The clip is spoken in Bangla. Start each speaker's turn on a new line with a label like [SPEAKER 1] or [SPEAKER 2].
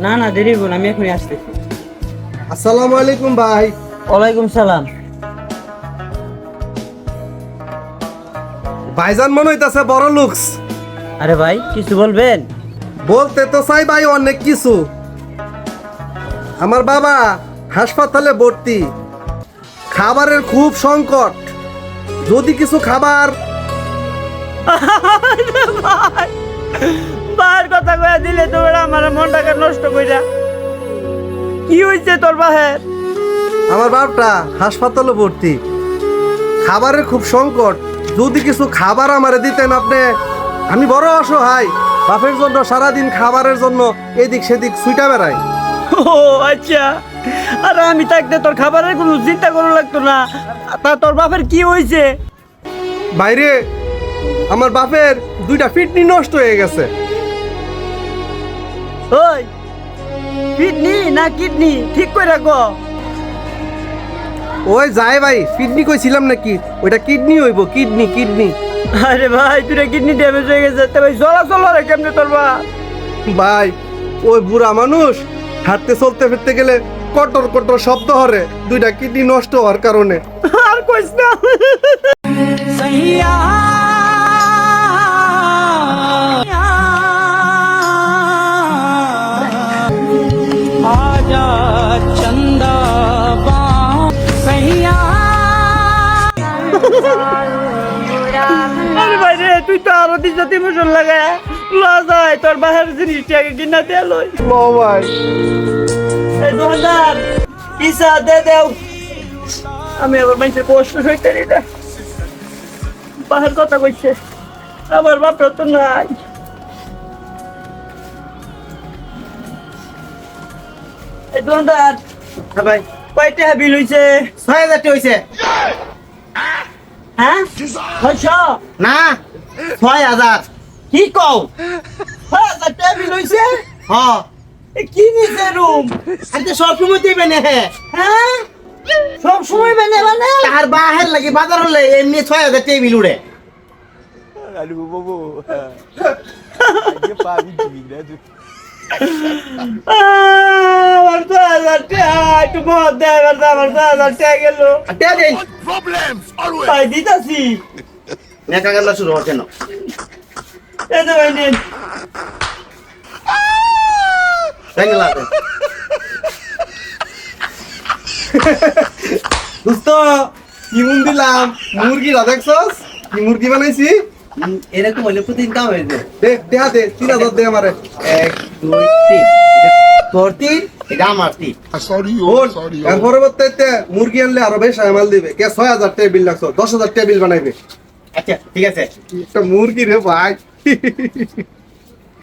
[SPEAKER 1] না না দেরি হইব না, আমি এখনই আসতেছি।
[SPEAKER 2] আসসালামু আলাইকুম ভাই।
[SPEAKER 1] ওয়ালাইকুম সালাম।
[SPEAKER 2] ভাইজান মনে হইতাছে বড় লুকস।
[SPEAKER 1] আরে ভাই কিছু বলবেন?
[SPEAKER 2] বলতে তো চাই ভাই অনেক কিছু। আমার বাবা হাসপাতালে ভর্তি, খাবারের খুব সংকট। যদি কিছু খাবার
[SPEAKER 1] ভাই ভাইয়ের কথা কয়ে দিলে তো ওরা আমার মনটাকে নষ্ট কইরা। কি হইছে তোর বাহের?
[SPEAKER 2] আমার বাপটা হাসপাতালে ভর্তি, খাবারের খুব সংকট। যদি কিছু খাবার আমারে দিতেন আপনি। আমি বড় অসহায়, বাপের জন্য সারাদিন খাবারের জন্য এদিক সেদিক ছুটা বেড়াই।
[SPEAKER 1] ও আচ্ছা, আর আমি থাকতে তোর খাবারের কোনো চিন্তা করা লাগতো না। তা তোর বাপের কি হয়েছে?
[SPEAKER 2] বাইরে আমার বাপের দুইটা কিডনি নষ্ট হয়ে গেছে।
[SPEAKER 1] ওই কিডনি না কিডনি ঠিক করে রাখো।
[SPEAKER 2] ওই যায় ভাই, কিডনি কইছিলাম নাকি? ওইটা কিডনি হইব, কিডনি কিডনি।
[SPEAKER 1] আরে ভাই তুই কিডনি ড্যামেজ হয়ে গেছে, তবে চলাচল রে কেমনে তোর বাপ?
[SPEAKER 2] ভাই ওই বুড়া মানুষ হাঁটতে চলতে ফিরতে গেলে কটর কটর শব্দ হরে, দুইটা কিডনি নষ্ট হওয়ার কারণে।
[SPEAKER 1] আর কইস না। आजा चंदा सैया। अरे भाई रे তুই তো আরো দিস ইমোশন লাগায় লস হয়। তোর বাহির জিনিসটাকে কিনা দে লই।
[SPEAKER 2] লো ভাই,
[SPEAKER 1] এই দোকানদার পিসা দে দেও। আমি আবার মানুষের কষ্ট হইতে রি না। বাহির কথা কইছে, আমার বাপটা তো নাই। এই দোকানদার
[SPEAKER 2] ভাই
[SPEAKER 1] কয়টা বিল হইছে?
[SPEAKER 2] ৬০০০ হইছে।
[SPEAKER 1] হ্যাঁ ৬০০
[SPEAKER 2] না ৬০০০।
[SPEAKER 1] কি কও? ৬০০০ টাকা বিল হইছে?
[SPEAKER 2] হ্যাঁ
[SPEAKER 1] এ কি নিছে রুম?
[SPEAKER 2] আরে সব সময় দিবে না।
[SPEAKER 1] হ্যাঁ সব সময় বেনে মানে
[SPEAKER 2] তার বাহের লাগি বাজার হলে এমনি ৬০০০ টেবিল উড়ে।
[SPEAKER 1] আমার ৬০০০ টাকা একটু মদ দেয়, আমার ৬০০০ টাকা গেল।
[SPEAKER 2] তে দেন
[SPEAKER 1] তাই দিতাছি।
[SPEAKER 2] নেকা গেল শুরু হচ্ছে না।
[SPEAKER 1] এই যে ভাই নিন।
[SPEAKER 2] ধন্যবাদ দোস্ত। কি মুন দিলাম মুরগিরা দেখছস? কি মুরগি বানাইছি?
[SPEAKER 1] এরকম হলে প্রতিদিন কাম হয়ে যায়।
[SPEAKER 2] দে দেহা দে ৩০০০ দে আমারে।
[SPEAKER 1] ১ ২ ৩ তোর ৩ এটা আমার ৩।
[SPEAKER 2] এর পরবর্তীতে মুরগি আনলে আরো বেশ মাল দিবে। কে ৬০০০ টাকা বিল লাগছো, ১০০০০ টাকা বিল বানাইবে।
[SPEAKER 1] আচ্ছা ঠিক আছে।
[SPEAKER 2] একটা মুরগি রে ভাই।